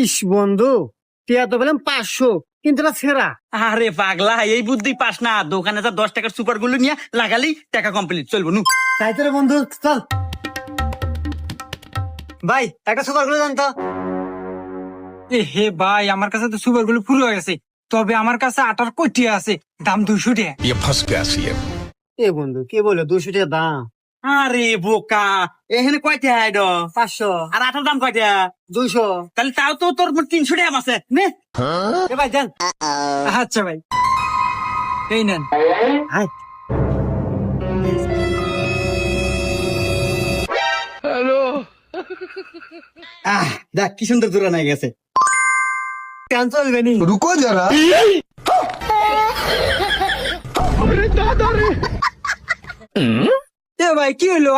ইস বন্ধু, টিয়া তো বললাম 500, কিন্তু এটা ছেঁড়া। আরে পাগলা, এই বুদ্ধি পাস না। দোকানে যা 10 টাকার সুপার গুলো নিয়ে লাগালি টাকা কমপ্লিট, চলবো নু। তাই তো রে বন্ধু, চল ভাই একটা সুপার গুলো জানতো। এ হে ভাই, আমার কাছে তো সুপার গুলো পুরো হয়ে গেছে, তবে আমার কাছে আটার কইটি আছে, দাম 200 টাকা। ये फंस गया सीएम। এ বন্ধু কি বলে, 200 টাকা দাম। আরে বোকা, এখানে কয়টা আইড 500, আর আটার দাম কয়টা? 200। তাহলে তাও তো তোর 300 টাকা আছে নে। এ ভাই দেন। আচ্ছা ভাই, এই নেন। হাই দেখ কি সুন্দর দূরে নাই গেছে। কেন চলবে নি? रुको जरा। এ ভাই কি হলো?